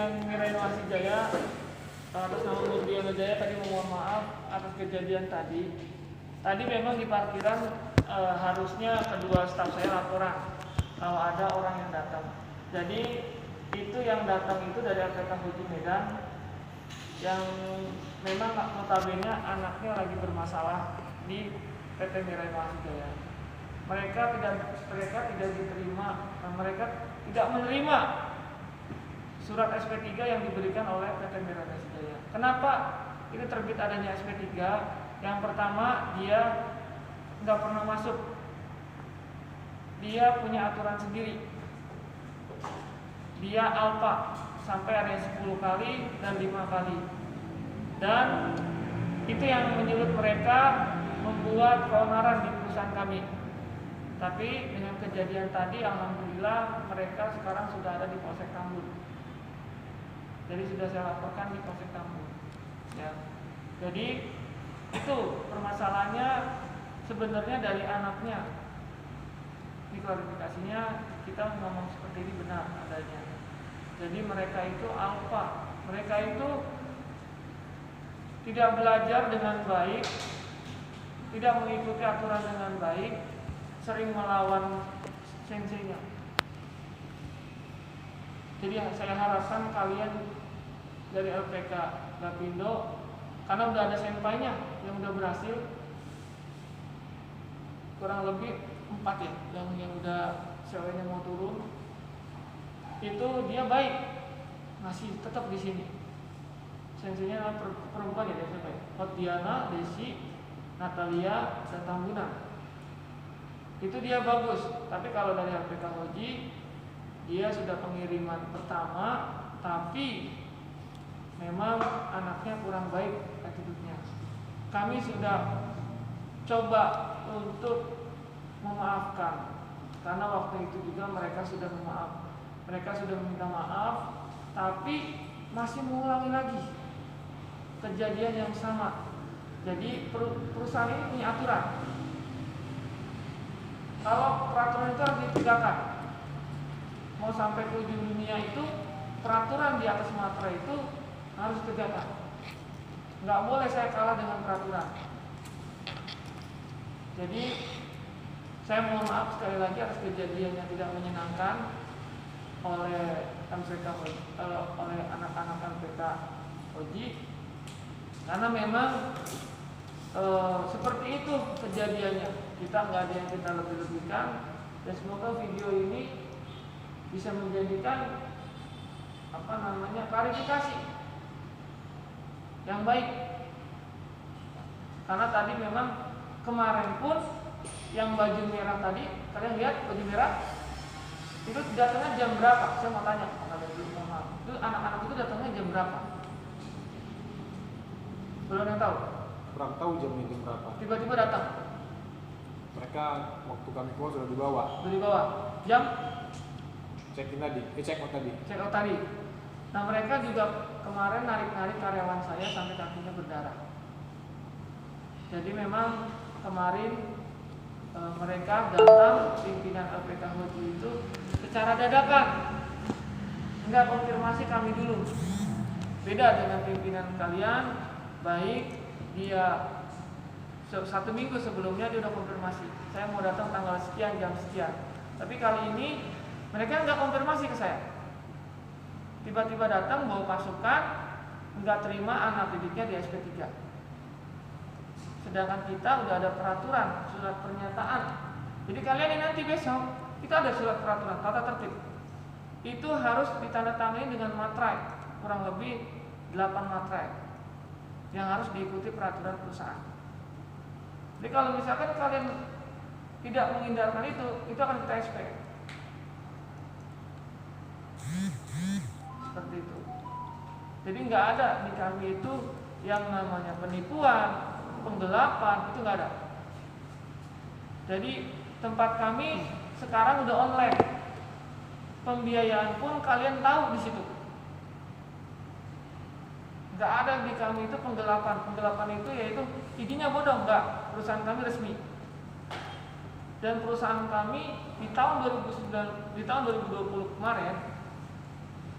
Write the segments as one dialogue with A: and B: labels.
A: yang Inovasi Jaya atas nama Murdiono Jaya tadi mohon maaf atas kejadian tadi. Tadi memang di parkiran harusnya kedua staf saya laporan kalau ada orang yang datang. Jadi itu yang datang itu dari LPK Hoji Medan yang memang notabene anaknya lagi bermasalah di PT Mira Inovasi Jaya. Mereka tidak diterima, mereka tidak menerima surat SP3 yang diberikan oleh PT Mira Inovasi Jaya. Kenapa ini terbit adanya SP3? Yang pertama, dia nggak pernah masuk. Dia punya aturan sendiri. Dia alfa sampai ada yang 10 kali dan 5 kali. Dan itu yang menyulut mereka membuat keonaran di perusahaan kami. Tapi dengan kejadian tadi, alhamdulillah mereka sekarang sudah ada di Polsek Tambun. Jadi sudah saya laporkan di Polsek Tambun. Ya. Jadi itu permasalahannya sebenarnya dari anaknya. Ini klarifikasinya kita ngomong seperti ini benar adanya. Jadi mereka itu alfa, mereka itu tidak belajar dengan baik, tidak mengikuti aturan dengan baik, sering melawan senseinya. Jadi saya harapkan kalian dari LPK Lapindo, karena udah ada senpainya yang udah berhasil, kurang lebih 4 ya, yang udah ceweknya mau turun, itu dia baik, masih tetap di sini. Senseinya perempuan ya, siapa ya? Hotdiana, Desi, Natalia, dan Tambunan. Itu dia bagus. Tapi kalau dari LPK Hoji, dia sudah pengiriman pertama, tapi memang anaknya kurang baik attitude-nya. Kami sudah coba untuk memaafkan, karena waktu itu juga mereka sudah memaaf. Mereka sudah meminta maaf, tapi masih mengulangi lagi kejadian yang sama. Jadi perusahaan ini punya aturan. Kalau peraturan itu harus ditegakkan. Mau sampai ke ujung dunia itu, peraturan di atas materai itu harus ditegakkan. Nggak boleh saya kalah dengan peraturan. Jadi saya mohon maaf sekali lagi atas kejadian yang tidak menyenangkan oleh MPK oleh anak-anak MPK Hoji, karena memang seperti itu kejadiannya. Kita nggak ada yang kita lebih-lebihkan, dan semoga video ini bisa menjadikan klarifikasi yang baik. Karena tadi memang kemarin pun yang baju merah tadi, kalian lihat baju merah itu datangnya jam berapa? Saya mau tanya kepada dulu, itu anak-anak itu datangnya jam berapa? Belum yang tahu?
B: Kurang tahu jamnya jam berapa.
A: Tiba-tiba datang.
B: Mereka waktu kami keluar sudah dibawa.
A: Sudah dibawa. Jam?
B: Check-in tadi, check out tadi.
A: Check out tadi. Nah mereka juga kemarin narik-narik karyawan saya sampai kakinya berdarah. Jadi memang kemarin mereka datang pimpinan LPK Hoji itu secara dadakan, enggak konfirmasi kami dulu. Beda dengan pimpinan kalian, baik dia 1 minggu sebelumnya dia udah konfirmasi, saya mau datang tanggal sekian jam sekian. Tapi kali ini mereka enggak konfirmasi ke saya. Tiba-tiba datang bawa pasukan, enggak terima anak didiknya di SP3. Sedangkan kita udah ada peraturan, surat pernyataan. Jadi kalian ini nanti besok itu ada surat peraturan tata tertib. Itu harus ditandatangani dengan materai, kurang lebih 8 materai yang harus diikuti peraturan perusahaan. Jadi kalau misalkan kalian tidak menghindarkan itu akan kita SP. Seperti itu. Jadi nggak ada di kami itu yang namanya penipuan, penggelapan, itu nggak ada. Jadi tempat kami sekarang udah online. Pembiayaan pun kalian tahu di situ. Nggak ada di kami itu penggelapan. Penggelapan itu yaitu izinnya bodong, nggak. Perusahaan kami resmi. Dan perusahaan kami di tahun 2020 kemarin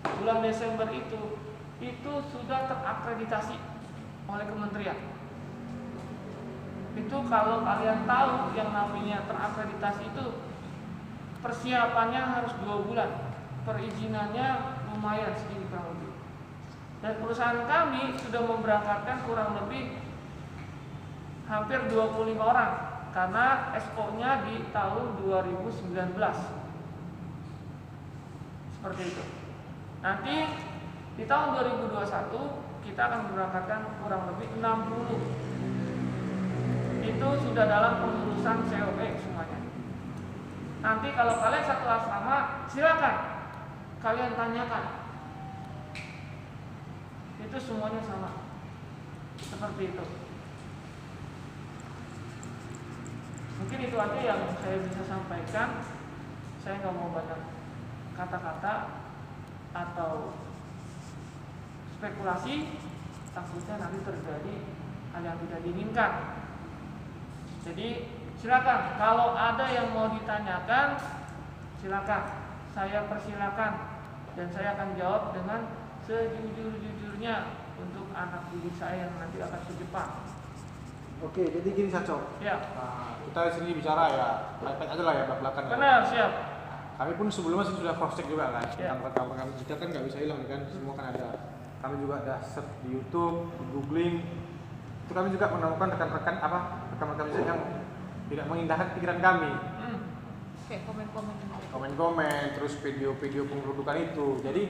A: bulan Desember itu sudah terakreditasi oleh kementerian. Itu kalau kalian tahu yang namanya terakreditasi itu persiapannya harus 2 bulan, perizinannya lumayan segini kurang lebih. Dan perusahaan kami sudah memberangkatkan kurang lebih hampir 25 orang karena SO-nya di tahun 2019. Seperti itu. Nanti di tahun 2021 kita akan memberangkatkan kurang lebih 60. Itu sudah dalam pengurusan COE semuanya. Nanti kalau kalian satu asrama, silakan kalian tanyakan. Itu semuanya sama. Seperti itu. Mungkin itu aja yang saya bisa sampaikan. Saya nggak mau banyak kata-kata atau spekulasi, takutnya nanti terjadi hal yang tidak diinginkan. Jadi silakan, kalau ada yang mau ditanyakan, silakan, saya persilakan dan saya akan jawab dengan sejujur-jujurnya untuk anak didik saya yang nanti akan ke Jepang.
B: Oke, jadi gini Saco.
A: Ya.
B: Nah, kita di sini bicara ya, baik-baik aja lah ya belak-belakan.
A: Benar, siap.
B: Kami pun sebelumnya sih sudah cross check juga kan.
A: Ya.
B: Kawan-kawan kami juga kan nggak bisa hilang kan, semua kan ada. Kami juga ada search di YouTube, di googling. Itu kami juga menemukan rekan-rekan kami yang tidak mengindahkan pikiran kami.
C: Kayak
B: Komen-komen, terus video-video penggerudukan itu. Jadi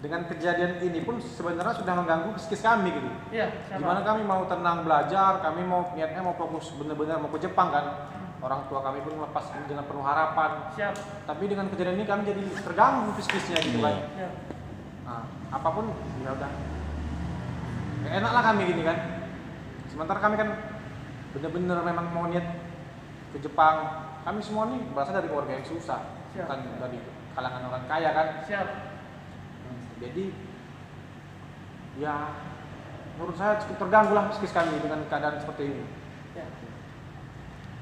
B: dengan kejadian ini pun sebenarnya sudah mengganggu psikis kami gitu.
A: Iya,
B: Gimana kami mau tenang belajar, kami mau niatnya mau fokus benar-benar mau ke Jepang kan. Orang tua kami pun melepas dengan penuh harapan.
A: Siap.
B: Tapi dengan kejadian ini kami jadi terganggu psikisnya gitu kan.
A: Siap.
B: Nah, apapun ya udah. Gak enak lah kami gini kan. Sementara kami kan benar-benar memang mau niat ke Jepang. Kami semua nih berasal dari keluarga yang susah,
A: Siap.
B: bukan dari kalangan orang kaya kan.
A: Siap.
B: Jadi ya menurut saya cukup terganggu lah psikis kami dengan keadaan seperti ini.
A: Ya.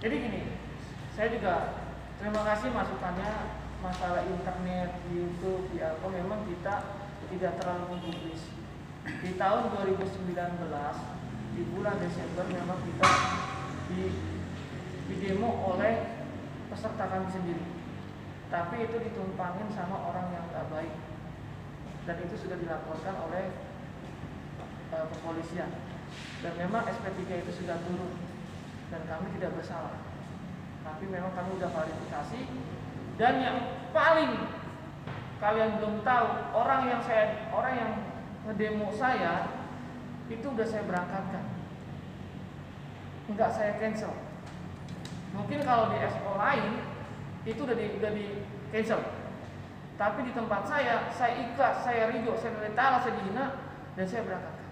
A: Jadi gini, saya juga terima kasih masukannya masalah internet, di YouTube, di apa, memang kita tidak terlalu mempublis. Di tahun 2019 di bulan Desember memang kita di demo oleh peserta kami sendiri. Tapi itu ditumpangin sama orang yang nggak baik. Dan itu sudah dilaporkan oleh kepolisian. Dan memang SP3 itu sudah turun. Dan kami tidak bersalah. Tapi memang kami sudah klarifikasi. Dan yang paling kalian belum tahu, orang yang ngedemo saya itu udah saya berangkatkan. Enggak saya cancel. Mungkin kalau di SO lain itu udah di cancel. Tapi di tempat saya ikhlas, saya ridho, saya rela, saya dihina, dan saya berangkatkan.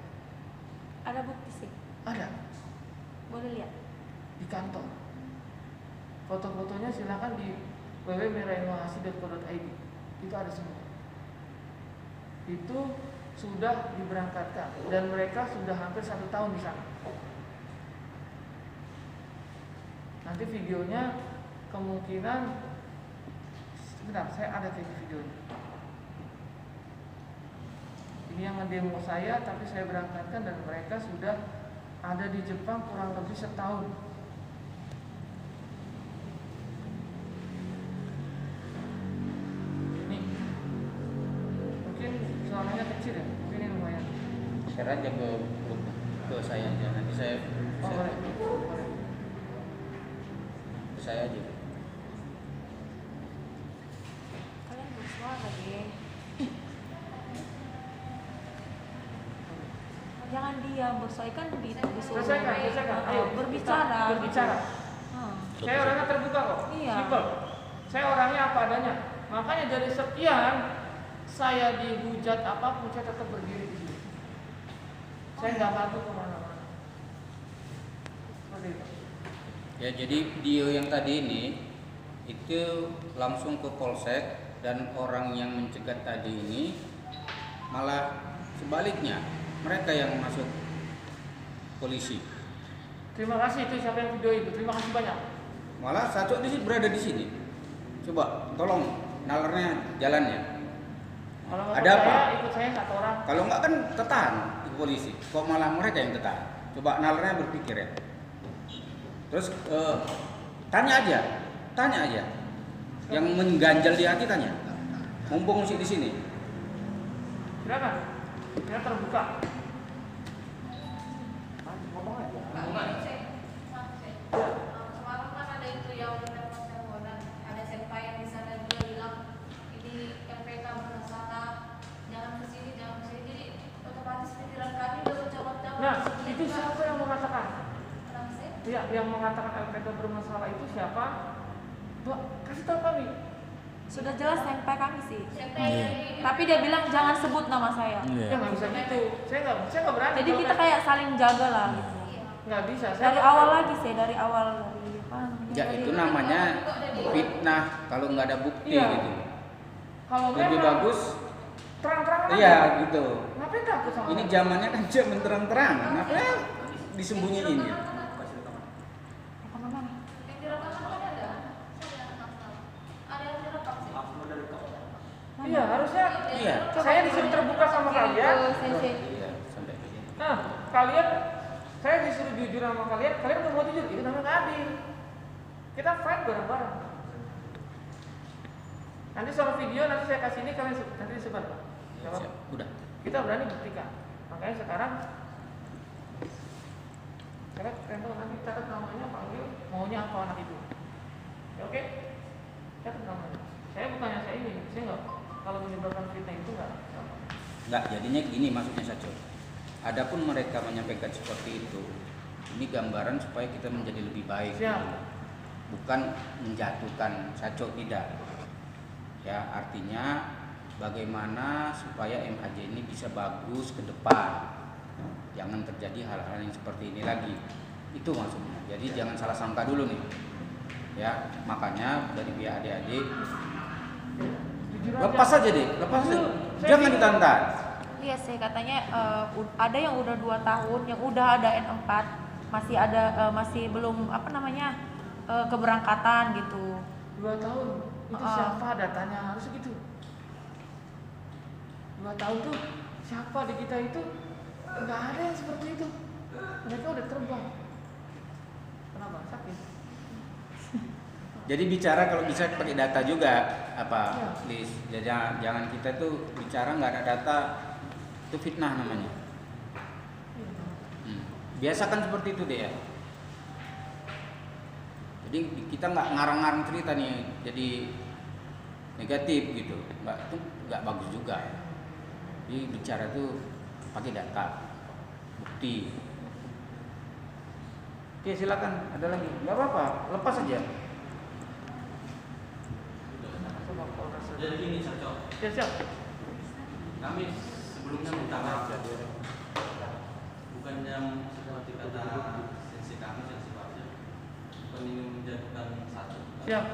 C: Ada bukti sih?
A: Ada.
C: Boleh lihat?
A: Di kantor. Foto-fotonya silakan di www.merainohasi.co.id. Itu ada semua. Itu sudah diberangkatkan dan mereka sudah hampir 1 tahun di sana. Nanti videonya kemungkinan sebentar, saya ada videonya. Ini yang ngedemo saya, tapi saya berangkatkan dan mereka sudah ada di Jepang kurang lebih 1 tahun. Nih, mungkin suaranya kecil ya, mungkin ini lumayan.
D: Share aja ke saya aja, nanti saya
A: Boleh.
D: ke saya aja.
C: Kalian bersuara deh. Jangan diam, bersuara kan disuruh
A: Selesaikan. Ayo,
C: berbicara.
A: kita berbicara. Saya orangnya terbuka kok.
C: Iya.
A: Simple. Saya orangnya apa adanya. Makanya dari sekian saya dihujat apapun saya tetap berdiri di sini. Saya nggak takut kemana-mana. Seperti itu.
D: Ya, jadi video yang tadi ini itu langsung ke polsek dan orang yang mencegat tadi ini malah sebaliknya mereka yang masuk polisi.
A: Terima kasih itu siapa yang video itu. Terima kasih banyak.
D: Malah Saco berada di sini. Coba tolong nalarnya jalannya.
A: Kalau nggak
D: Ada
A: percaya,
D: apa?
A: ikut saya 1 orang.
D: Kalau nggak kan tertahan ke polisi. Kok malah mereka yang tertahan? Coba nalarnya berpikir ya. Terus tanya aja. Yang mengganjal di hati tanya. Mumpung musik di sini.
A: Silakan. Kita terbuka. Ngomong aja.
E: Kemarin kan ada itu yang dapat teleponan, ada senpai yang di sana juga bilang ini MPK bermasalah, jangan kesini, jadi otomatis pikiran kami udah bercabang-cabang.
A: Nah, itu siapa yang mengatakan?
E: Kenapa sih?
A: Ya, yang mengatakan LPK bermasalah itu siapa? Mbak, kasih tahu kami.
C: Sudah jelas senpai kami sih.
E: Senpai
F: Iya.
E: dari
C: Tapi dia bilang jangan sebut nama saya.
A: Ya nggak bisa gitu. Saya nggak berani.
C: Jadi
A: kalau
C: kita kayak saling jaga lah gitu.
A: nggak bisa.
C: Dari awal lagi sih, dari awal dari apa?
D: Ya
C: dari-
D: itu namanya fitnah kalau nggak ada bukti
A: Iya.
D: gitu.
A: Kalau
D: Lebih
A: memang
D: bagus.
A: terang-terangan aja.
D: Iya gitu.
A: Ngapain takut sama
D: Ini
A: orang?
D: zamannya kan zaman terang-terangan. Apa disembunyiin gitu.
C: Rekaman mana?
E: yang direkam kan ada. Ada yang direkam sih.
A: Iya, harusnya.
D: Iya.
A: Saya disuruh terbuka sama kalian.
C: Sensei.
D: Iya, sampai begini.
A: Nah, kalian, saya disuruh jujur sama kalian nggak mau jujur, itu namanya nggak adil. Kita fight bareng-bareng. Nanti soal video, nanti saya kasih ini, kalian nanti disebar. Pak. Nggak apa-apa.
D: Siap. Udah.
A: Kita berani buktikan. Makanya sekarang, Rento nanti catat namanya, panggil, maunya apa anak itu. Ya, oke? Catat namanya. Saya bukannya saya ini, saya nggak, kalau menyebabkan fitnah itu nggak.
D: Enggak, jadinya gini maksudnya Saco. Adapun mereka menyampaikan seperti itu, ini gambaran supaya kita menjadi lebih baik.
A: Siap.
D: Bukan menjatuhkan Saco, tidak. Ya, artinya bagaimana supaya MHJ ini bisa bagus ke depan. Jangan terjadi hal-hal yang seperti ini lagi. Itu maksudnya. Jadi jangan salah sangka dulu nih. Ya, makanya dari pihak adik-adik
A: Jujur aja.
D: lepas aja deh, lepas aja.
A: Jujur, saya
D: Jangan
A: bingung.
D: ditantang.
C: Iya sih, katanya ada yang udah 2 tahun, yang udah ada N4, masih ada masih belum apa namanya keberangkatan gitu.
A: 2 tahun itu siapa datanya harus gitu. 2 tahun tuh siapa di kita itu nggak ada yang seperti itu. Mereka udah terbang. Kenapa sakit?
D: Jadi bicara kalau bisa pakai data juga apa,
A: Ya.
D: Lis. Jangan kita tuh bicara nggak ada data, itu fitnah namanya. Biasakan seperti itu deh ya. Jadi kita nggak ngarang-ngarang cerita nih, jadi negatif gitu, itu nggak bagus juga. Jadi bicara tuh pakai data, bukti. Oke silakan, ada lagi? Nggak apa-apa, lepas aja.
G: Jadi gini Saco,
A: Ya siap.
G: kami sebelumnya minta maaf ya. Bukannya seperti kata sensi kami, sensi Bapak, bukan ingin menjatuhkan satu.
A: Siap.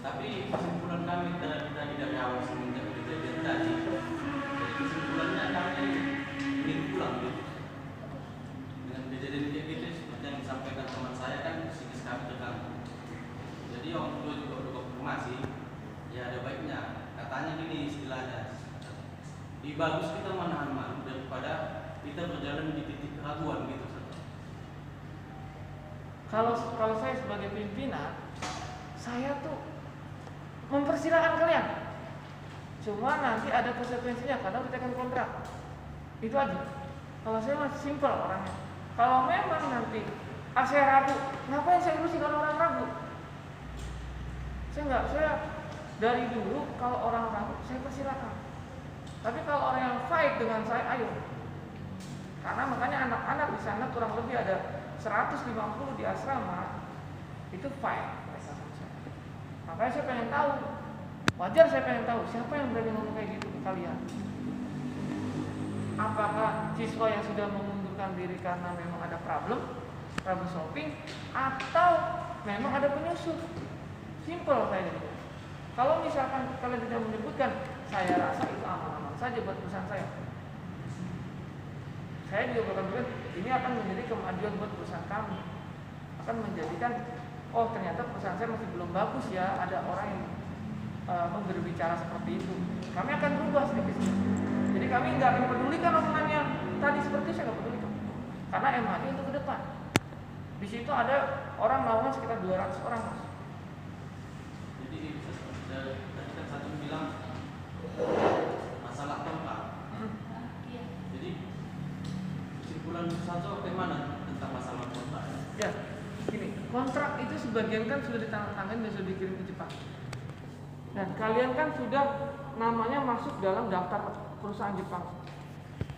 G: Tapi kesimpulan kami tadi dari awal semenjak kejadian tadi, jadi kesimpulannya kami ingin pulang gitu. Dengan kejadian kayak gitu seperti yang disampaikan teman saya kan psikis kami terganggu. Jadi orang tua juga udah konfirmasi, ya ada baiknya. Katanya gini istilahnya, lebih bagus kita menahan malu daripada kita berjalan di titik keraguan gitu.
A: Kalau saya sebagai pimpinan, saya tuh mempersilahkan kalian. Cuma nanti ada konsekuensinya karena kita akan kontrak. Itu aja. Kalau saya masih simpel orangnya. Kalau memang nanti saya ragu, ngapain saya urusin kalau orang ragu? Saya dari dulu kalau orang ragu saya persilakan. Tapi kalau orang yang fight dengan saya, ayo. Karena makanya anak-anak di sana kurang lebih ada 150 di asrama itu fight. Makanya saya pengen tahu, wajar saya pengen tahu siapa yang berani ngomong kayak gitu ke kalian. Apakah siswa yang sudah mengundurkan diri karena memang ada problem solving, atau memang ada penyusup? Simple kayak gitu. Kalau misalkan kalian tidak menyebutkan, saya rasa itu aman-aman saja buat perusahaan saya. Saya juga bakal bilang, ini akan menjadi kemajuan buat perusahaan kami. Akan menjadikan, oh ternyata perusahaan saya masih belum bagus ya, ada orang yang berbicara seperti itu. Kami akan berubah sedikit. Jadi kami nggak akan pedulikan omongan yang tadi seperti itu, saya nggak pedulikan. Karena MHD untuk ke depan. Di situ ada orang lawan sekitar 200 orang, Mas.
G: Jadi tadi kan satu bilang masalah tempat.
E: Iya.
G: Jadi kesimpulan satu bagaimana tentang masalah tempat?
A: Ya, gini, kontrak itu sebagian kan sudah ditandatangani dan sudah dikirim ke Jepang. Dan kalian kan sudah namanya masuk dalam daftar perusahaan Jepang.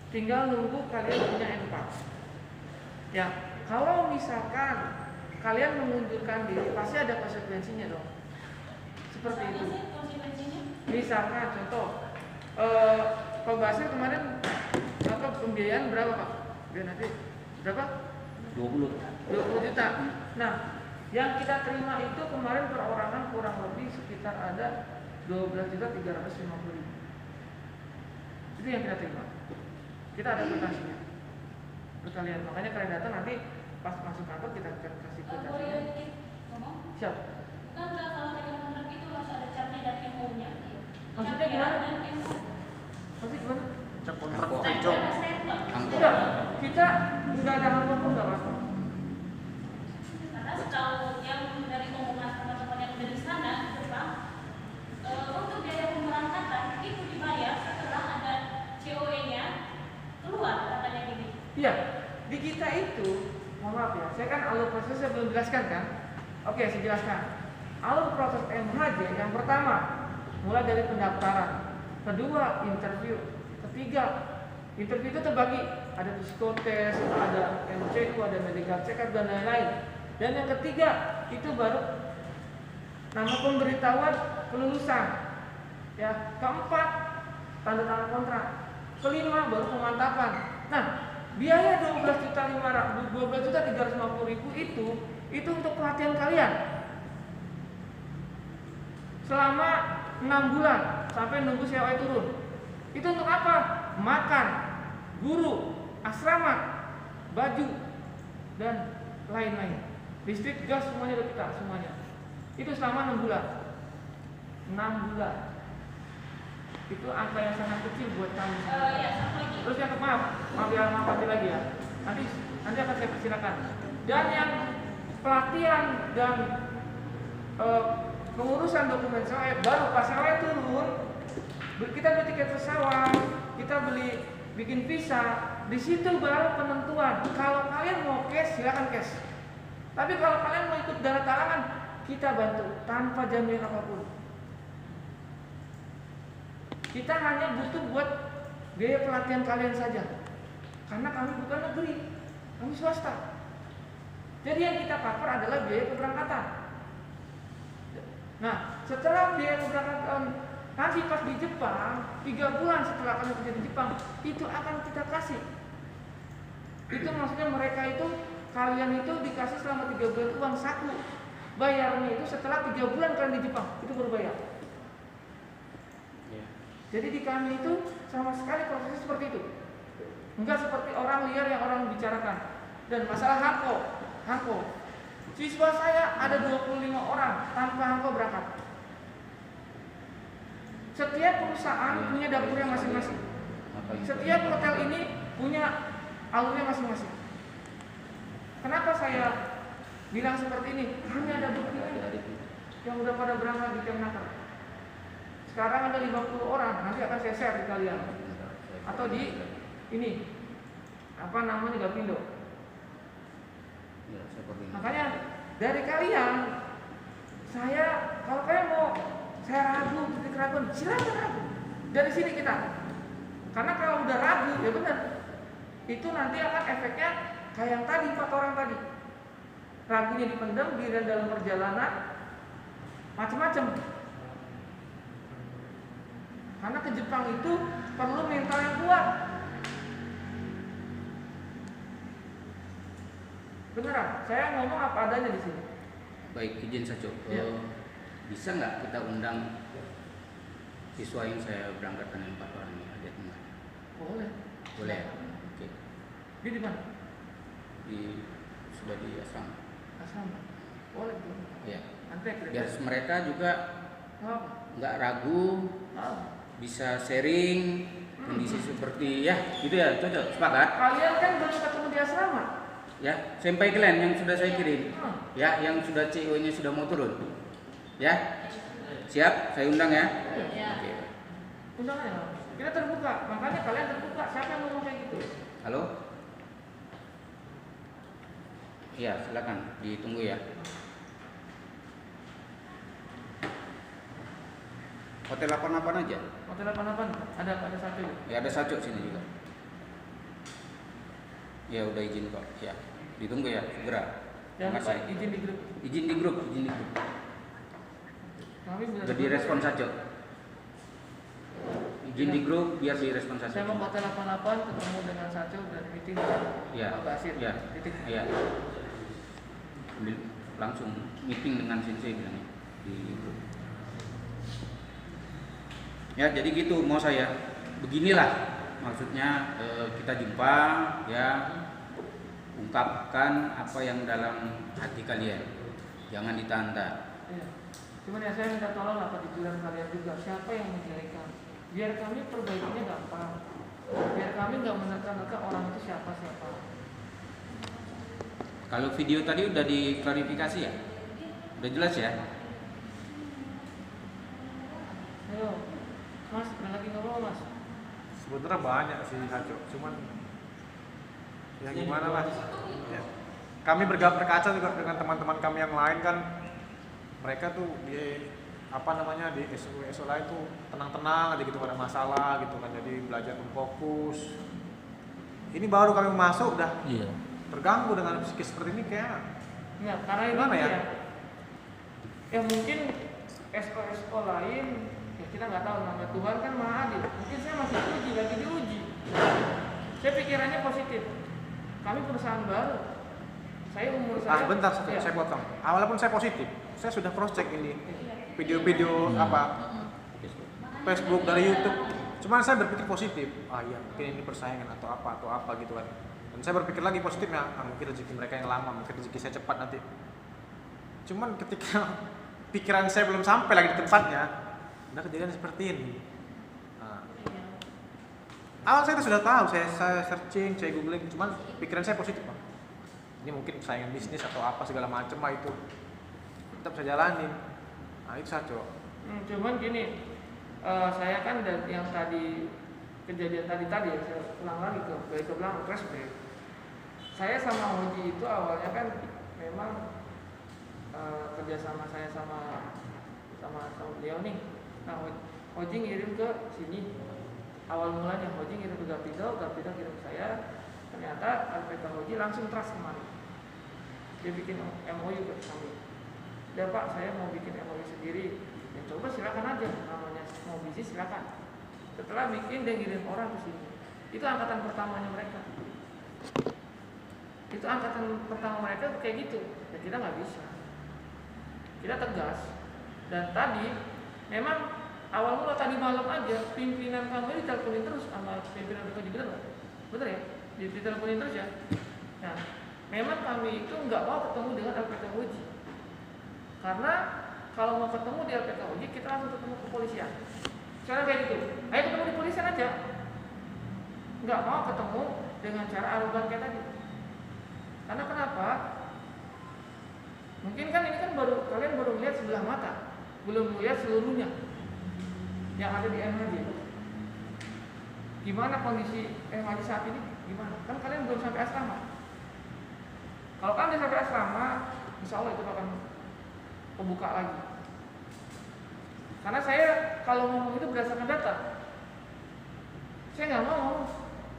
A: Tinggal nunggu kalian punya NK. Ya, kalau misalkan kalian mengundurkan diri, pasti ada konsekuensinya dong. Seperti itu.
E: Konsekuensinya?
A: Misalkan contoh, Pak Basir kemarin pembiayaan berapa Pak? Biar nanti berapa?
D: 20.
A: 20 juta. Nah, yang kita terima itu kemarin perorangan kurang lebih sekitar ada 12.350.000. Itu yang kita terima. Kita ada kwitansinya. Kalian makanya kalian datang nanti pas masuk kantor kita akan kasih
E: Boleh
A: kwitansinya.
E: dikit ngomong?
A: Siap.
E: Kan kalau dalam kontrak itu harus ada catnya dan MO-nya.
A: Maksudnya gimana?
E: Dan MO.
A: Maksudnya gimana?
B: Cek kontrak
D: Angkot.
B: hijau.
E: Ada stempel.
D: Angkot.
A: Tidak, kita nggak ada hambatan pun nggak apa-apa.
E: Karena setahu yang dari omongan teman-teman yang udah di sana, Jepang, untuk biaya pemberangkatan itu dibayar setelah ada COE-nya keluar, katanya gini.
A: Iya, di kita itu, mohon maaf ya, saya kan alur proses saya belum jelaskan kan? Oke, saya jelaskan. Alur proses MHJ yang pertama mulai dari pendaftaran, kedua interview, ketiga interview itu terbagi, ada psikotes, ada MCU, ada medical check up dan lain-lain. Dan yang ketiga itu baru nama pemberitahuan kelulusan. Ya, keempat tanda tangan kontrak, kelima baru pemantapan. Nah, biaya 12.350.000 itu untuk pelatihan kalian selama 6 bulan sampai nunggu COE turun. Itu untuk apa? Makan, guru, asrama, baju, dan lain-lain. Listrik, gas, semuanya udah kita semuanya. Itu selama 6 bulan. 6 bulan. Itu angka yang sangat kecil buat kami.
E: Ya, satu lagi.
A: Terus yang maaf ya, maaf lagi ya. Nanti akan saya persilakan. Dan yang pelatihan dan pengurusan dokumen COE baru pas COE turun, kita beli tiket pesawat, kita bikin visa, di situ baru penentuan. Kalau kalian mau cash silakan cash. Tapi kalau kalian mau ikut dana talangan, kita bantu tanpa jaminan apapun. Kita hanya butuh buat biaya pelatihan kalian saja. Karena kami bukan negeri, kami swasta. Jadi yang kita cover adalah biaya keberangkatan. Nah, setelah biaya keberangkatan nanti pas di Jepang, 3 bulan setelah kalian kerja di Jepang, itu akan kita kasih. Itu maksudnya mereka itu, kalian itu dikasih selama 3 bulan itu uang saku. Bayarnya itu setelah 3 bulan kalian di Jepang, itu baru bayar. Jadi di kami itu sama sekali prosesnya seperti itu. Enggak seperti orang liar yang orang bicarakan. Dan masalah Hanko. Siswa saya ada 25 orang tanpa Hanko berangkat. Setiap perusahaan punya dapurnya masing-masing. Setiap hotel ini punya alurnya masing-masing. Kenapa saya bilang seperti ini? Kami ada bukti yang udah pada berangkat di Kemnaker. Sekarang ada 50 orang, nanti akan saya share di kalian. Atau di ini, apa namanya, Gapindo. Makanya dari kalian, kalau kalian mau saya ragu, titik ragu, silakan ragu. Dari sini kita. Karena kalau udah ragu, ya benar. Itu nanti akan efeknya kayak yang tadi, 4 orang tadi. Ragunya dipendam, di dalam perjalanan, macam-macam. Karena ke Jepang itu perlu mental yang kuat. Beneran, saya ngomong apa adanya di sini.
D: Baik, izin saja.
A: Ya.
D: Bisa nggak kita undang siswa yang saya berangkatkan yang 4 orang ini? Ada teman?
A: Boleh.
D: Boleh. Oke.
A: Dia di mana?
D: Sudah di asrama.
A: Asrama. Boleh.
D: Ya.
A: Nanti
D: Biar mereka juga
A: oh.
D: nggak ragu, bisa sharing kondisi seperti ya gitu ya, cocok, sepakat?
A: Kalian kan belum ketemu di asrama.
D: Ya, sampai kalian yang sudah saya kirim, ya, yang sudah CO-nya sudah mau turun, ya, siap, saya undang ya.
E: Ya.
D: Oke.
A: Undangannya, kita terbuka, makanya kalian terbuka. Siapa yang ngomong kayak gitu?
D: Halo? Iya, silakan ditunggu ya. Hotel 88 aja.
A: Hotel 88 ada satu.
D: Ya ada satu sini juga. Ya udah izin kok. Ya, ditunggu ya, segera.
A: Jangan lupa
D: Makasih.
A: izin di grup.
D: Izin di grup.
A: Kami benar.
D: Udah direspon saja. Izin di grup biar direspon saja.
A: Saya mau hotel 88 ketemu dengan Saco dan meeting dengan
D: Ya.
A: Pak Basir.
D: Ya.
A: Titik.
D: Ya. Langsung meeting dengan Sensei bilangnya di grup. Ya, jadi gitu mau saya. Beginilah maksudnya kita jumpa ya, ungkapkan apa yang dalam hati kalian. Jangan ditahan-tahan.
A: Iya. Cuman ya saya minta tolong lah pikiran kalian juga. Siapa yang menjelekkan? Biar kami perbaikinya gampang. Biar kami nggak menerka-nerka orang itu siapa.
D: Kalau video tadi udah diklarifikasi ya? Udah jelas ya?
A: Ayo, Mas, ada lagi ngobrol Mas.
B: Sebenarnya banyak sih Hajo, cuman ya gimana lah. Ya. Kami berkaca juga dengan teman-teman kami yang lain kan, mereka tuh di di SO lain tuh tenang-tenang aja gitu, gak ada masalah gitu kan, jadi belajar fokus. Ini baru kami masuk udah terganggu dengan psikis seperti ini kayak.
A: Nah, karena ini
B: Gimana ya?
A: Ya mungkin SO lain ya kita nggak tahu, nama Tuhan kan maha adil. Mungkin saya masih lagi diuji. Saya pikirannya positif. Kami perusahaan baru. Saya umur saya.
B: Bentar,
A: ya.
B: saya potong. Awalnya pun saya positif. Saya sudah cross check ini video-video Facebook dari YouTube. Cuman saya berpikir positif. Iya mungkin ini persaingan atau apa gitu kan. Dan saya berpikir lagi positifnya, mungkin rezeki mereka yang lama, mungkin rezeki saya cepat nanti. Cuman ketika pikiran saya belum sampai lagi di tempatnya, udah kejadian seperti ini. Awal saya itu sudah tahu, saya searching, saya googling, cuman pikiran saya positif Pak. Ini mungkin persaingan bisnis atau apa segala macam lah itu. Tetap saya jalanin. Nah itu Saco.
A: Cuman gini, saya kan yang tadi kejadian tadi ya, saya ulang lagi ke belakang flashback. Saya sama Hoji itu awalnya kan memang kerjasama saya sama beliau nih. Nah Hoji ngirim ke sini. Awal mulanya Hoji ngirim ke Gapido kirim ke saya. Ternyata LPK Hoji langsung trust kemarin. Dia bikin MOU ke kami. Ya Pak, saya mau bikin MOU sendiri. Ya coba silakan aja, namanya mau bisnis silakan. Setelah bikin dia ngirim orang ke sini. Itu angkatan pertamanya mereka. Itu angkatan pertama mereka kayak gitu. Ya kita nggak bisa. Kita tegas. Dan tadi memang awal mula tadi malam aja pimpinan kamu ini diteleponin terus sama pimpinan BKJ, bener ya? Diteleponin terus ya. Nah, memang kami itu nggak mau ketemu dengan LPK Uji. Karena kalau mau ketemu di LPK Uji kita langsung ketemu kepolisian. Cara kayak gitu. Ayo ketemu di polisian aja. Nggak mau ketemu dengan cara arogan kayak tadi. Karena kenapa? Mungkin kan ini kan kalian baru lihat sebelah mata, belum lihat seluruhnya yang ada di MHJ. Gimana kondisi MHJ saat ini? Gimana? Kan kalian belum sampai asrama. Kalau kalian udah sampai asrama, insya Allah itu akan kebuka lagi. Karena saya kalau ngomong itu berdasarkan data. Saya nggak mau ngomong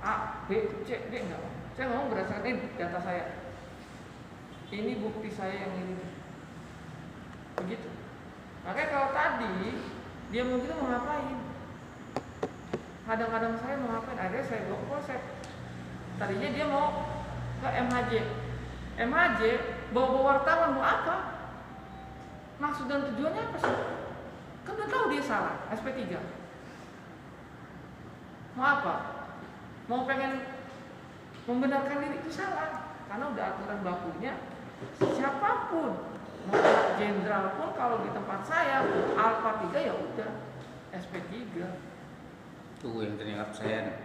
A: A, B, C, D, nggak mau. Saya ngomong berdasarkan ini data saya. Ini bukti saya yang ini. Begitu. Makanya kalau tadi dia mungkin mau ngapain? Kadang-kadang saya mau ngapain? Akhirnya saya bawa ke polsek. Tadinya dia mau ke MHJ. MHJ bawa wartawan mau apa? Maksud dan tujuannya apa sih? Kan udah tahu dia salah, SP3. Mau apa? Mau pengen membenarkan diri itu salah. Karena udah aturan bakunya, siapapun mau anak jenderal pun kalau di tempat saya Alpha 3 ya udah SP 3.
D: Tuh yang teringat saya.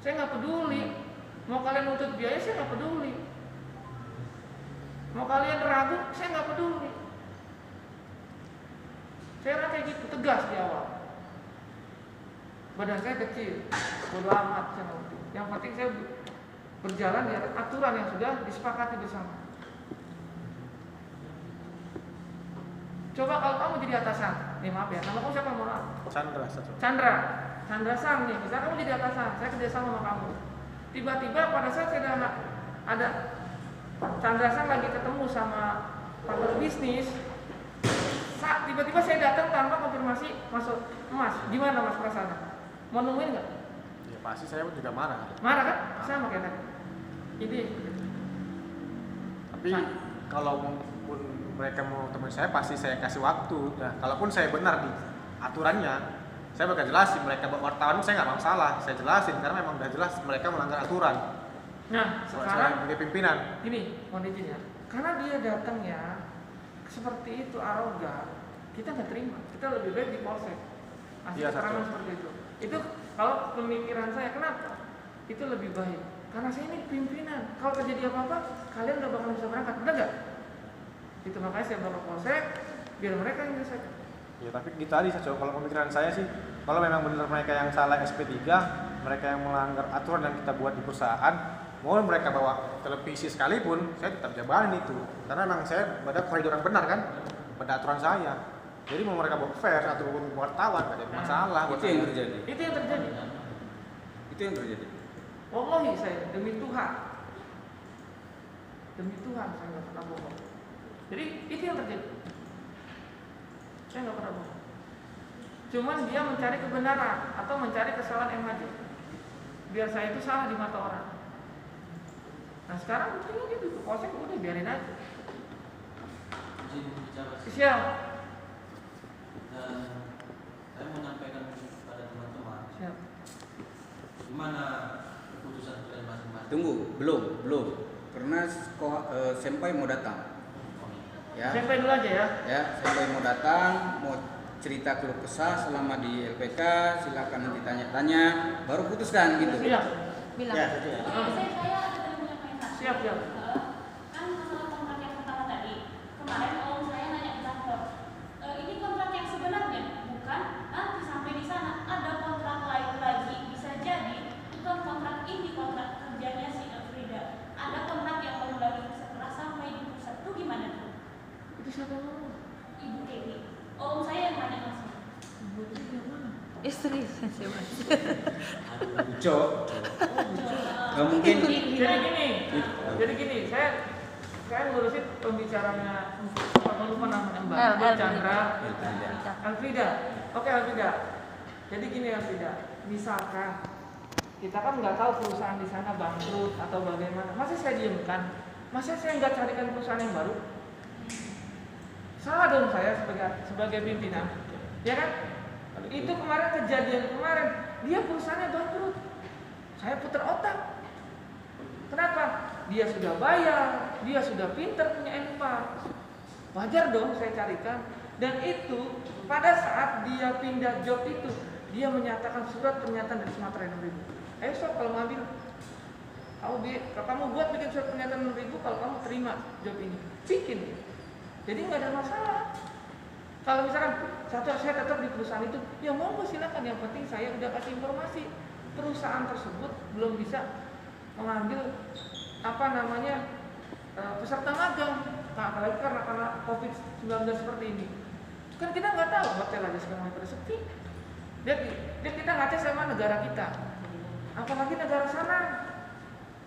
A: Saya nggak peduli. Mau kalian nuntut biaya saya nggak peduli. Mau kalian ragu saya nggak peduli. Saya orang kayak gitu, tegas di awal. Badan saya kecil, bodo amat saya nggak peduli. Yang penting saya berjalan di atas aturan yang sudah disepakati bersama. Coba kalau kamu jadi atasan, nih maaf ya, nama kamu siapa mohon maaf? Chandra Sang nih, misalnya kamu jadi atasan, saya kerjasama sama kamu. Tiba-tiba pada saat saya ada Chandra Sang lagi ketemu sama partner bisnis, tiba-tiba saya datang tanpa konfirmasi masuk, Mas, gimana Mas perasaannya? Mau nemuin nggak?
B: Ya pasti saya juga marah.
A: Marah kan? Sama kayak tadi. Ini.
B: Tapi kalaupun mereka mau temuin saya pasti saya kasih waktu. Nah, kalaupun saya benar di aturannya, saya bakal jelasin mereka wartawan saya nggak masalah. Saya jelasin karena memang udah jelas mereka melanggar aturan.
A: Nah,
B: Saya
A: sekarang
B: sebagai pimpinan.
A: ini kondisinya. Karena dia datangnya seperti itu arogan, kita nggak terima. Kita lebih baik di polsek.
B: Iya,
A: Keterangan
B: satu.
A: seperti itu. Itu kalau pemikiran saya kenapa? Itu lebih baik. Karena saya ini pimpinan. Kalau terjadi apa-apa, kalian udah bakal bisa berangkat, benar nggak? Itu makanya saya bawa ke polsek biar mereka yang menyelesaikan.
B: Ya tapi gitu tadi kalau pemikiran saya sih, kalau memang benar mereka yang salah SP3, mereka yang melanggar aturan yang kita buat di perusahaan, mau mereka bawa televisi sekalipun, saya tetap jabanin itu. Karena memang saya pada koridor yang benar kan, pada aturan saya. Jadi mau mereka bawa fair atau wartawan, gak ada masalah. buat
D: Itu yang
B: saya.
D: terjadi.
A: Itu yang terjadi.
D: Itu yang terjadi.
A: Wallahi saya demi Tuhan. Demi Tuhan saya nggak pernah bohong. Jadi itu yang terjadi. Saya nggak pernah bohong. Cuman dia mencari kebenaran atau mencari kesalahan MHJ. Biar saya itu salah di mata orang. Nah sekarang buktinya gitu, polsek udah biarin aja.
G: Izin bicara
A: Siap.
G: dan saya mau menyampaikan kepada teman-teman
A: Siap.
G: gimana keputusan kalian masing-masing.
D: Tunggu, belum. Karena senpai mau datang. Ya.
A: Sampai dulu aja ya.
D: Ya, senpai mau datang, mau cerita keluh kesah selama di LPK, silakan nanti tanya-tanya, baru putuskan gitu.
A: Siap.
C: Bilang.
D: Ya.
E: Saya ada tadi punya pertanyaan.
A: Siap.
E: Kan masalah kontrak yang pertama tadi, kemarin om saya nanya ke kantor, ini kontrak yang sebenarnya bukan nanti sampai di sana ada kontrak lain lagi, bisa jadi bukan kontrak ini kontrak kerjanya si Elfrida, ada kontrak yang baru lagi setelah sampai di pusat itu gimana tuh?
A: Itu siapa yang ngomong?
E: Ibu Dewi, om saya yang nanya langsung.
C: Istri saya Mas.
D: Cok. Nggak mungkin.
A: Jadi gini, saya ngurusin pembicaranya, apa lupa namanya Mbak Chandra, Elfrida. Oke Elfrida. Jadi gini Elfrida, misalkan kita kan nggak tahu perusahaan di sana bangkrut atau bagaimana, masa saya diamkan? Masa saya nggak carikan perusahaan yang baru? Salah dong saya sebagai pimpinan, ya kan? Itu kejadian kemarin, dia perusahaannya bangkrut. Saya putar otak. Kenapa? Dia sudah bayar, dia sudah pinter punya N4. Wajar dong saya carikan. Dan itu pada saat dia pindah job itu, dia menyatakan surat pernyataan dari Sumatera 6.000. Ayo sob kalau mau ambil, kamu buat bikin surat pernyataan 6.000 kalau kamu terima job ini, bikin. Jadi nggak ada masalah. Kalau misalkan saya tetap di perusahaan itu, ya monggo silakan. Yang penting saya udah kasih informasi perusahaan tersebut belum bisa mengambil peserta magang. Nah, apalagi karena COVID-19 seperti ini, kan kita nggak tahu hotel aja sekarang pada sepi. Dan kita ngaca sama negara kita, apalagi negara sana.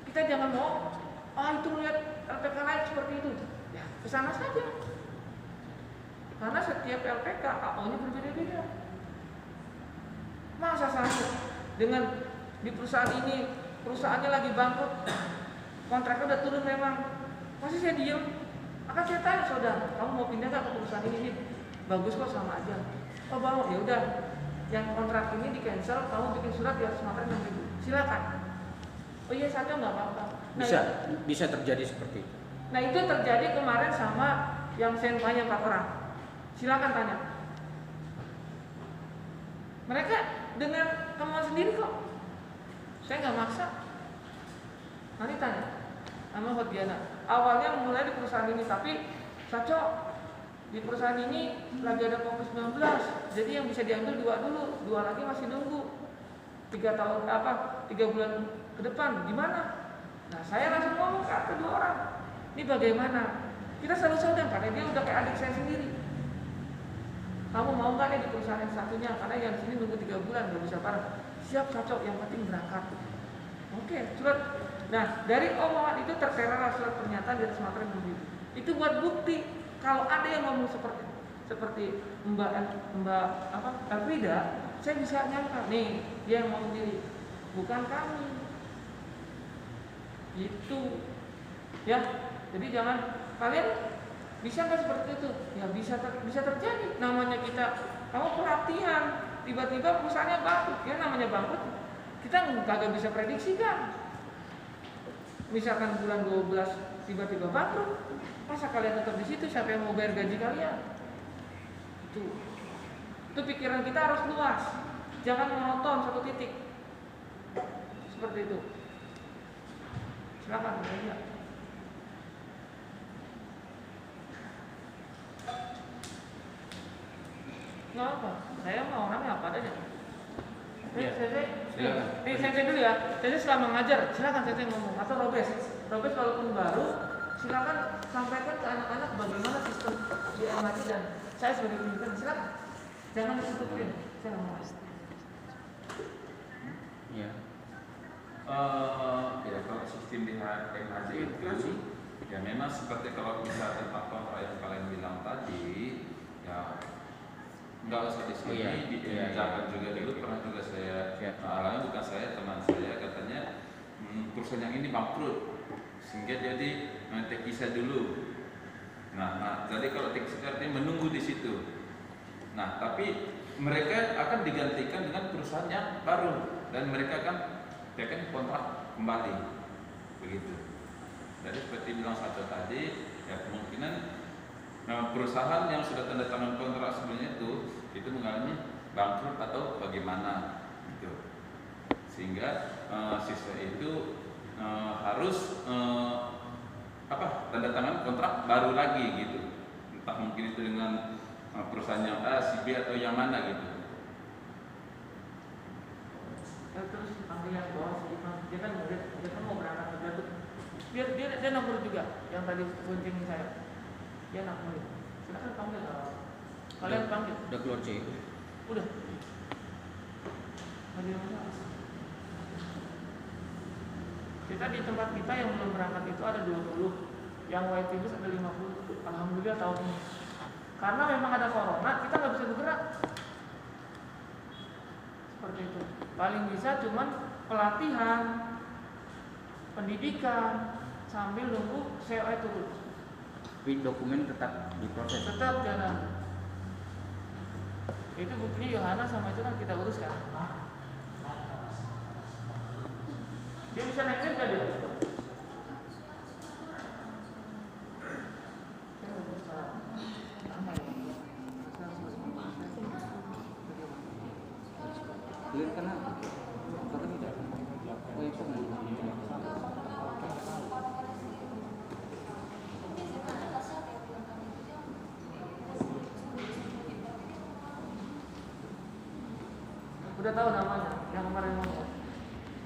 A: Kita jangan mau itu melihat LPK lain seperti itu. Ya kesana saja. Karena setiap LPK AO-nya berbeda-beda. Masa satu dengan di perusahaan ini, perusahaannya lagi bangkrut, kontraknya udah turun memang, masih saya diem? Akan saya tanya saudara, kamu mau pindah nggak ke perusahaan ini? Bagus kok sama aja. Oh mau, ya udah. Yang kontrak ini di cancel, kamu bikin surat di atas materi 6.000. Silakan. Oh iya saja nggak apa-apa. Nah,
D: Bisa terjadi seperti itu.
A: Nah itu terjadi kemarin sama yang senpanya 4 orang. Silakan tanya. Mereka dengan kemauan sendiri kok. Saya nggak maksa. Nanti tanya sama Hodiana. Awalnya mulai di perusahaan ini, tapi Saco di perusahaan ini lagi ada COVID-19, jadi yang bisa diambil 2 dulu, 2 lagi masih nunggu 3 bulan ke depan. Gimana? Nah saya langsung ngomong ke kedua orang, ini bagaimana? Kita selalu sadar karena dia udah kayak adik saya sendiri. Kamu mau nggak nih di perusahaan yang satunya? Karena yang sini nunggu 3 bulan nggak bisa bareng. Siap Saco, yang penting berangkat. Oke, surat. Nah dari omongan itu tertera surat pernyataan di atas materai mobil. Itu buat bukti kalau ada yang ngomong seperti Mbak Elfrida, saya bisa nyangka nih dia yang ngomong diri, bukan kami. Itu ya. Jadi jangan kalian bisa nggak seperti itu? Ya bisa terjadi. Namanya kita, kamu pelatihan, tiba-tiba perusahaannya bangkrut, ya namanya bangkrut. Kita nggak bisa prediksi kan. Misalkan bulan 12 tiba-tiba bangkrut, masa kalian tetap di situ? Siapa yang mau bayar gaji kalian? Itu pikiran kita harus luas, jangan monoton satu titik. Seperti itu. Silakan ya. Nggak apa, saya mau orangnya apa adanya.
D: Ya,
A: Saya dulu ya. Saya selama ngajar, silakan saya ngomong atau Robes walaupun baru, silakan sampaikan ke anak-anak bagaimana sistem di MHT dan saya sebagai pemimpin, silakan. Jangan ditutupin. Saya ngomong.
D: Ya.
F: Ya kalau sistem di MHT itu ya memang seperti kalau bisa tentang kontrak yang kalian bilang tadi, ya nggak usah di sini, diajarkan juga dulu. Pernah juga saya alami, bukan saya, teman saya katanya perusahaan yang ini bangkrut sehingga jadi tekisa dulu. Nah, jadi kalau tekisa artinya menunggu di situ. Nah, tapi mereka akan digantikan dengan perusahaan yang baru dan mereka akan kontrak kembali, begitu. Jadi seperti bilang Saco tadi, ya kemungkinan perusahaan yang sudah tanda tangan kontrak sebelumnya itu mengalami bangkrut atau bagaimana, gitu. Sehingga siswa itu harus tanda tangan kontrak baru lagi, gitu. Entah mungkin itu dengan perusahaan yang A, si B atau yang mana, gitu.
A: Terus panggil yang bawah, dia kan mau berangkat kerja tuh. Dia nomor juga yang tadi kuncingin saya. Dia nak murid. Silakan panggil. Kalian panggil.
D: Udah keluar C.
A: Udah. Kita di tempat kita yang belum berangkat itu ada 20, yang white list ada 50. Alhamdulillah tahun ini. Karena memang ada corona, kita nggak bisa bergerak. Seperti itu. Paling bisa cuman pelatihan, pendidikan, sambil nunggu COE turun.
D: Tapi dokumen tetap diproses.
A: Tetap jalan. Itu buktinya Yohana sama itu kan kita uruskan. Dia bisa naik lift gak dia?
D: Clear kan? Kata tidak. Oh itu
A: Udah tahu namanya yang kemarin ngomong?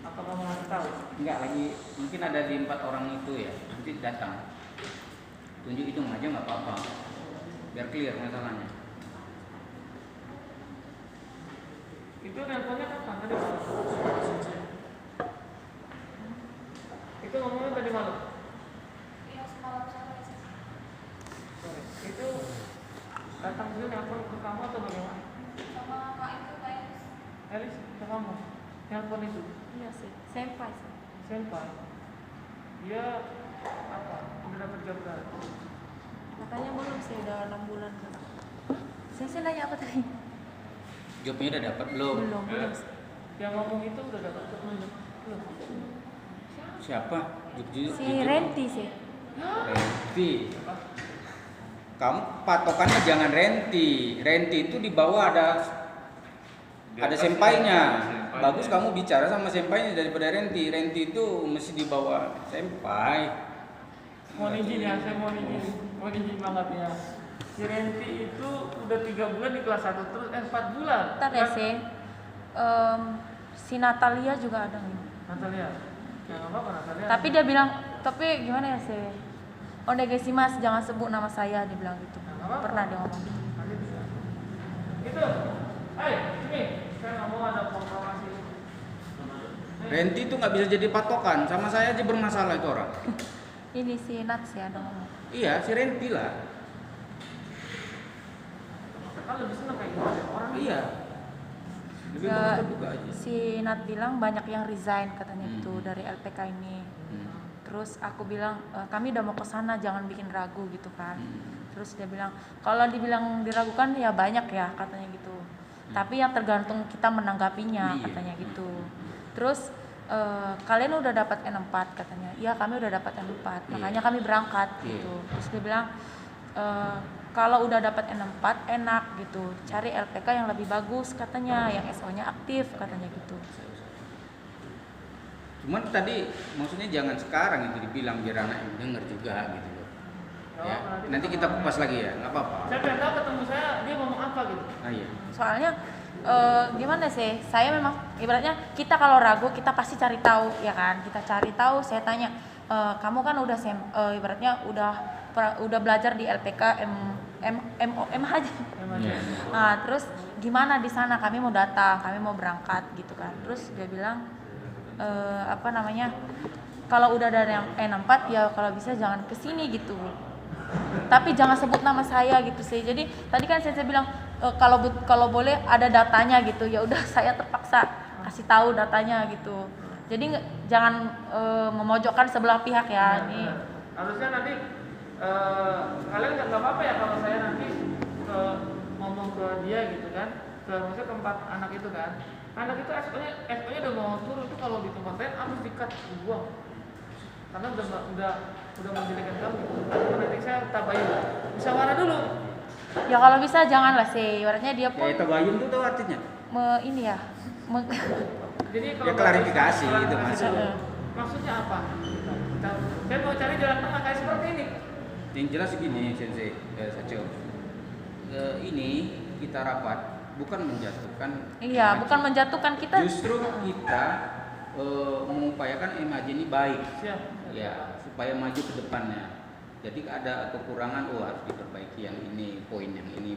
A: Apa kamu masih tahu?
D: enggak lagi, mungkin ada di 4 orang itu ya. Nanti datang. Tunjuk hitung aja nggak apa-apa. Biar clear masalahnya.
A: Itu nelponnya kapan? Tadi malam. Itu ngomongnya tadi malam.
E: Iya, semalam sore.
A: Sorry. Itu datang dulu nelpon ke kamu atau bagaimana?
E: Sama Kak itu kayak
A: Elis, ke kamu nelpon itu.
C: Iya sih, senpai sih.
A: Senpai. Dia apa? Udah dapat job kan?
C: Katanya belum sih, udah 6 bulan kan. Saya nanya apa tadi?
D: Jobnya udah dapat belum?
C: Belum.
A: Yang ngomong itu udah dapat job belum? Belum.
D: Siapa?
C: Si Renti sih.
D: Renti. Kamu patokannya jangan renti. Renti itu di bawah ada sempainya. Bagus kamu bicara sama sempainya daripada renti. Renti itu mesti di bawah sempai.
A: Mohon izin ya, saya mohon izin banget ya. Si Renti itu udah 3 bulan di kelas 1 terus 4 bulan.
C: Ntar ya sih. Si Natalia juga ada nih.
A: Natalia. Ya enggak apa-apa Natalia.
C: Tapi dia bilang, tapi gimana ya sih? Mas, jangan sebut nama saya, dia bilang gitu.
A: Nggak apa-apa.
C: Pernah dia ngomong.
A: Nanti bisa. Itu. Sini. Saya nggak mau ada proklamasi.
D: Renti itu nggak bisa jadi patokan. Sama saya aja bermasalah itu orang.
C: Ini si Nats ya ada ngomong.
D: Iya, si renti lah.
A: Kan lebih seneng kayak gitu ada orang.
D: Iya. Lebih
C: Ya,
D: bagus terbuka aja.
C: si Nat bilang banyak yang resign katanya gitu
D: Hmm.
C: dari LPK ini.
D: Hmm.
C: Terus aku bilang kami udah mau ke sana, jangan bikin ragu gitu kan.
D: Hmm.
C: Terus dia bilang kalau dibilang diragukan ya banyak ya katanya gitu. Tapi yang tergantung kita menanggapinya
D: Iya.
C: katanya gitu. Terus kalian udah dapat N4 katanya. Iya kami udah dapat N4,
D: Iya.
C: makanya kami berangkat
D: Iya.
C: gitu. Terus dia bilang kalau udah dapat N4 enak gitu. Cari LPK yang lebih bagus katanya, yang SO-nya aktif katanya gitu.
D: Cuman tadi maksudnya jangan sekarang itu dibilang biar anak yang denger juga gitu loh. Ya, nanti kita kupas lagi ya, nggak apa-apa.
A: Saya pengen tahu ketemu saya dia ngomong apa gitu.
D: Ah, iya.
C: Soalnya gimana sih? Saya memang ibaratnya kita kalau ragu kita pasti cari tahu ya kan. Kita cari tahu. Saya tanya, kamu kan udah ibaratnya udah belajar di LPK MOM aja.
D: Iya.
C: Nah terus gimana di sana? Kami mau datang, kami mau berangkat gitu kan. Terus dia bilang kalau udah ada yang N4 ya kalau bisa jangan kesini gitu. Tapi jangan sebut nama saya gitu sih. Jadi tadi kan saya bilang kalau boleh ada datanya gitu. Ya udah saya terpaksa kasih tahu datanya gitu. Jadi jangan memojokkan sebelah pihak ya. Ini
A: Harusnya nanti kalian nggak apa-apa ya kalau saya nanti ngomong ke dia gitu kan, maksudnya ke 4 anak itu kan. Anak itu SO-nya udah mau turun tuh kalau di tempat lain harus dikat dibuang. Karena udah menjelekan kamu. Nanti saya tabayun. Musyawarah dulu.
C: ya kalau bisa janganlah sih. Ibaratnya dia pun
D: Ya itu bayun tuh tahu artinya.
C: ini ya.
A: Jadi
D: Ya, klarifikasi itu
A: dulu.
C: maksudnya.
A: Maksudnya apa? Saya mau cari jalan tengah kayak seperti ini.
D: Yang jelas begini, Sensei Sacho. Ini kita rapat bukan menjatuhkan.
C: Iya,
D: MAJ.
C: bukan menjatuhkan kita.
D: Justru kita mengupayakan MAJ ini baik.
A: Siap.
D: Ya, supaya maju ke depannya. Jadi ada kekurangan, harus diperbaiki yang ini, poin yang ini,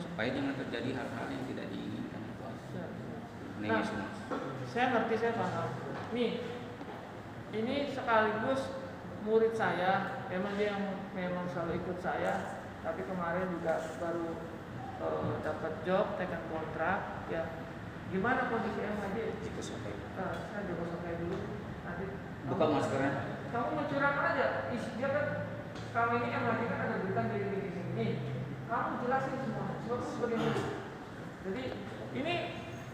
D: supaya jangan terjadi hal-hal yang tidak diinginkan.
A: Nah, saya ngerti, saya paham. Nih, ini sekaligus murid saya, memang dia yang memang selalu ikut saya, tapi kemarin juga baru dapat job, tekan kontrak, ya. Gimana kondisi MAJ? Saya juga pakai dulu. Nanti
D: Buka maskernya.
A: kamu mencurahkan aja. Dia kan selama ini MAJ kan ada berita di sini. Kamu jelasin semua. Seperti ini. Jadi ini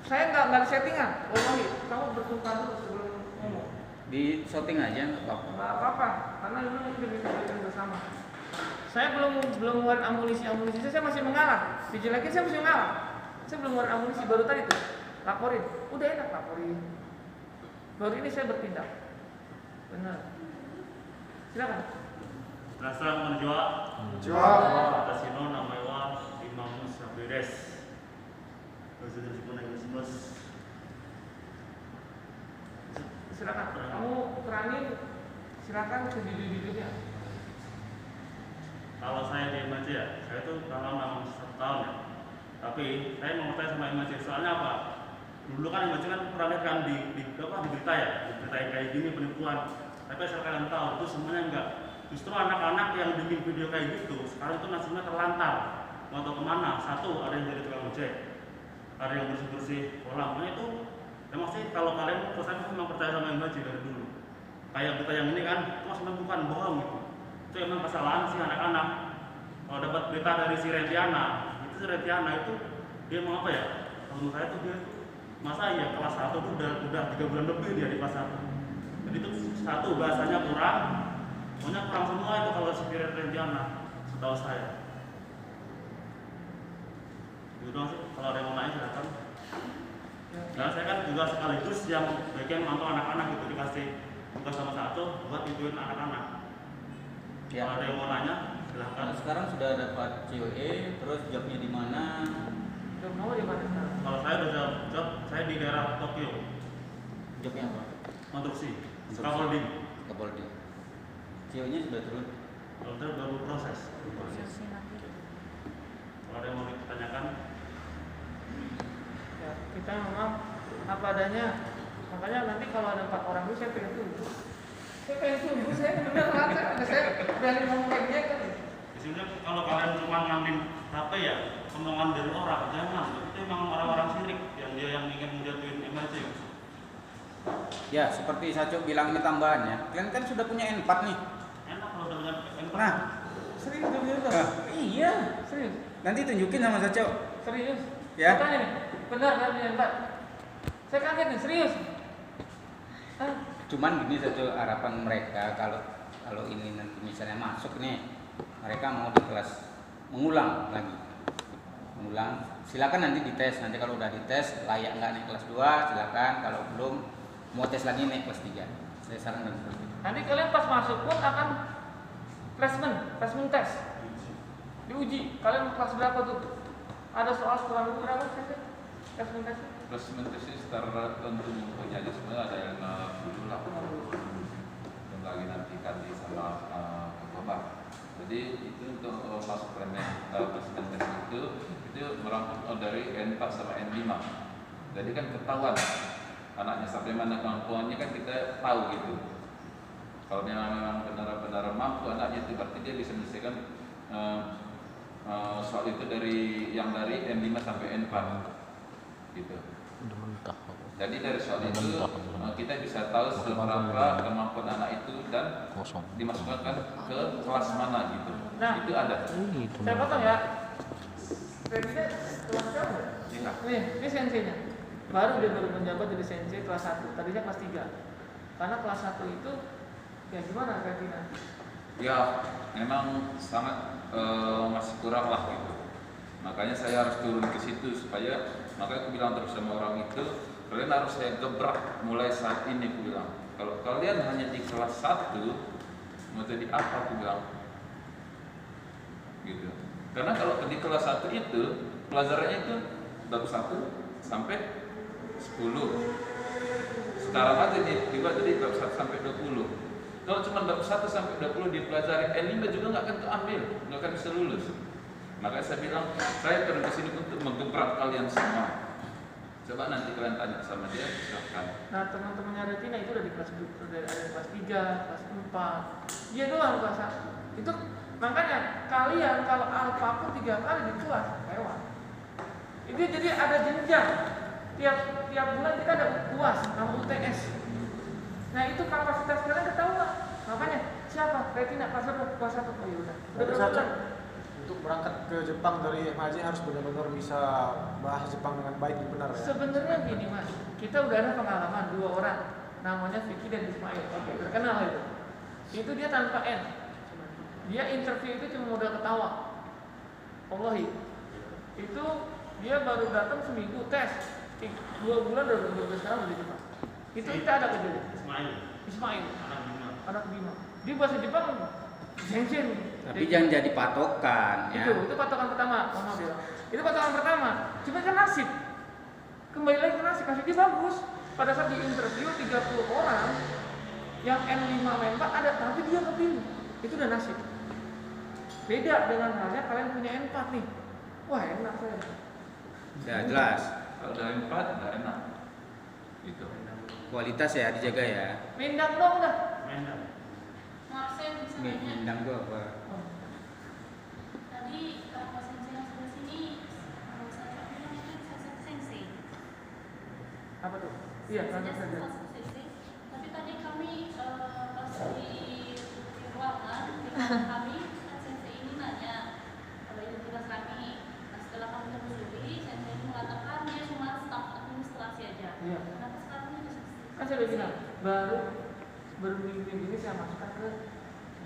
A: saya nggak ada settingan. Wallahi, kamu bersumpah dulu sebelum ngomong.
D: Di shooting aja nggak apa-apa.
A: Nggak apa-apa, karena ini udah kita berikan bersama. Saya belum ngeluarin amunisi saya masih mengalah. Dijelekin saya masih mengalah. Saya belum ngeluarin amunisi baru tadi tuh. Laporin, udah enak laporin. Baru ini saya bertindak. Benar. Silakan.
H: Nasa menjual.
B: Jawab.
H: Atas ini namanya Imamus Sabires. Presiden Sikunegisimus.
A: Silakan. Kamu terakhir silakan sejujur-jujurnya.
H: Kalau saya di MAJ ya, saya itu kalau memang 1 tahun ya. Tapi saya mau bertanya sama MAJ soalnya apa? Dulu kan MAJ kan pernah lihat kan di berita ya, di berita yang kayak gini penipuan. Tapi asal kalian tahu itu semuanya enggak. Justru anak-anak yang bikin video kayak gitu sekarang itu nasibnya terlantar. Mau tahu kemana? Satu, ada yang jadi tukang ojek, ada yang bersih-bersih kolam. Nah itu emang sih kalau kalian, kalau saya memang percaya sama MAJ dari dulu. Kayak berita yang ini kan, itu masih bukan bohong gitu. Itu emang kesalahan sih anak-anak. Kalau dapat berita dari si Rentiana, itu si Rentiana itu dia mau apa ya? Menurut saya tuh dia masa ya kelas 1 tuh udah 3 bulan lebih dia di kelas 1. Jadi itu satu bahasanya kurang, Pokoknya kurang semua itu kalau spirit rencana, setahu saya. Gitu doang sih, kalau ada yang mau nanya silakan. Dan saya kan juga sekaligus yang bagian memantau anak-anak gitu, dikasih tugas sama satu buat ituin anak-anak.
D: Ya.
H: Kalau ada yang mau nanya silahkan.
D: Nah, sekarang sudah dapat COE, terus jobnya di mana?
A: Job nomor di mana sekarang?
H: Kalau saya udah job, saya di daerah Tokyo,
D: Jobnya apa?
H: konstruksi,
D: Konstruksi.
H: scaffolding.
D: Kapolri. COE-nya sudah turun.
H: Kalau itu baru proses.
C: Posisi nanti.
H: Kalau ada yang mau ditanyakan,
A: Ya, kita memang apa adanya. Makanya nanti kalau ada 4 orang itu saya pengen tunggu. Saya beneran saya berani ngomong kayak dia kan.
H: di sini kalau kalian cuma ngambil HP ya, omongan dari orang, jangan. Itu memang orang-orang sirik yang dia yang ingin menjatuhin emerging.
D: Ya, seperti Saco bilang ini tambahannya. Kalian kan sudah punya N4 nih.
H: Enak kalau udah punya enak.
D: Nah,
A: Serius tuh gitu.
D: iya.
A: Serius.
D: Nanti tunjukin sama Saco.
A: Serius.
D: Ya.
A: Makanya nih, benar kan punya 4. Saya kaget nih, serius.
D: Cuman gini Saco, harapan mereka kalau ini nanti misalnya masuk nih, mereka mau di kelas mengulang lagi. Mengulang. Silakan nanti dites. Nanti kalau udah dites layak nggak naik kelas 2, silakan. Kalau belum mau tes lagi naik kelas 3. Saya sarankan seperti itu.
A: Nanti kalian pas masuk pun akan placement test. Diuji. Kalian kelas berapa tuh? Ada soal kurang lebih berapa sih? Placement test.
F: Placement test ini secara tentu punya aja sebenarnya ada yang dulu lah yang lagi nantikan di sama Bapak. Jadi itu untuk masuk placement test itu merangkum dari N4 sama N5. Jadi kan ketahuan anaknya sampai mana kemampuannya kan kita tahu gitu. Kalau memang benar-benar mampu anaknya itu berarti dia bisa menyelesaikan soal itu dari N5 sampai N4 gitu. Jadi dari soal itu kita bisa tahu seberapa kemampuan anak itu dan dimasukkan ke kelas mana gitu.
A: Nah,
F: itu ada.
A: Saya potong ya. Sensei kelas berapa?
F: Iya.
A: Ini senseinya. Baru menjabat jadi sensei kelas 1. Tadinya kelas 3. Karena kelas 1 itu ya gimana Katina?
F: Ya, memang sangat masih kurang lah gitu. Makanya saya harus turun ke situ supaya makanya aku bilang terus sama orang itu, kalian harus saya gebrak mulai saat ini aku bilang. Kalau kalian hanya di kelas 1 mau jadi apa aku bilang? Gitu. Karena kalau di kelas 1 itu pelajarannya itu bab 1 sampai 10. Sekarang aja dibuat jadi bab 1 sampai 20. Kalau cuma bab 1 sampai 20 dipelajari, N5 juga nggak akan keambil, nggak akan bisa lulus. Makanya saya bilang, saya turun ke sini untuk menggebrak kalian semua. Coba nanti kalian tanya sama dia, silahkan.
A: Nah, teman-temannya Retina itu udah di kelas ada kelas 3, kelas 4. Dia doang kelas 1. Itu makanya kalian kalau alfa pun 3 kali di kelas lewat. Itu jadi ada jenjang. Tiap bulan kita ada UAS, nama UTS. Nah, itu kapasitas kalian ketahuan. Makanya siapa? Retina kelas 1, kelas 1. Oh iya udah. Udah berapa?
B: Untuk berangkat ke Jepang dari MHJ harus benar-benar bisa bahasa Jepang dengan baik dan benar ya.
A: Sebenarnya gini Mas, kita udah ada pengalaman 2 orang, namanya Vicky dan Ismail. Oke, terkenal itu. Itu dia tanpa N. Dia interview itu cuma modal ketawa. Wallahi. Itu dia baru datang seminggu tes. 2 bulan udah sekarang udah di Jepang. Itu kita ada kejadian. Ismail. Anak Bima. Dia bahasa Jepang Zen.
D: Tapi jangan jadi patokan ya.
A: Itu patokan pertama, mama bilang. Itu patokan pertama. Cuma kan nasib. Kembali lagi ke nasib, nasib dia bagus. Pada saat di interview 30 orang yang N5 N4 ada, tapi dia kepilih. Itu udah nasib. Beda dengan halnya kalian punya N4 nih. Wah, enak saya.
D: Ya jelas.
F: Kalau udah 4, udah enak. Gitu.
D: Kualitas ya dijaga ya.
A: Mindang dong dah.
E: Marcel bisa nanya.
D: Mindang gua apa?
E: Tadi Pak Sensei yang sebelah sini, saya bilang itu salah satu sensei.
A: Apa tuh? Iya,
E: Senseinya
A: langsung saja.
E: salah satu sensei. Tapi tadi kami pas di ruangan, di ruangan kami, kan sensei ini nanya kalau identitas kami. Nah, setelah kami telusuri, sensei ini mengatakan dia cuma staf administrasi aja.
A: Iya.
E: Kenapa sekarang dia bisa?
A: Kan saya udah bilang, baru minggu ini saya masukkan ke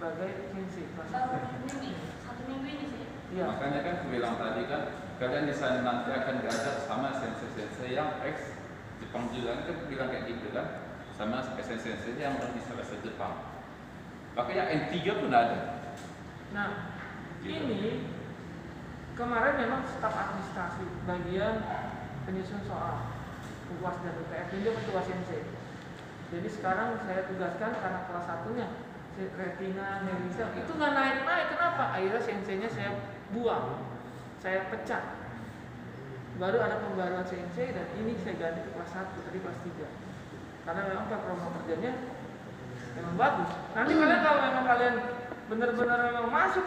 A: sebagai sensei kelas
E: Baru
A: 1.
E: satu minggu ini sih.
A: Iya.
F: Makanya kan aku bilang tadi kan, kalian di sana nanti akan diajar sama sensei-sensei yang ex Jepang juga kan bilang kayak gitu kan, sama sensei-sensei yang bisa bahasa Jepang. Makanya N3 pun ada.
A: Nah,
F: Gitu.
A: ini kemarin memang staf administrasi bagian penyusun soal UAS dan UTS, dan dia ketua sensei. Jadi sekarang saya tugaskan karena kelas satunya Retina Melisa itu nggak naik-naik, kenapa? Akhirnya senseinya saya buang, saya pecat. Baru ada pembaruan sensei dan ini saya ganti ke kelas 1, tadi kelas 3. Karena memang performa kerjanya memang bagus. Nanti kalian kalau memang kalian benar-benar memang masuk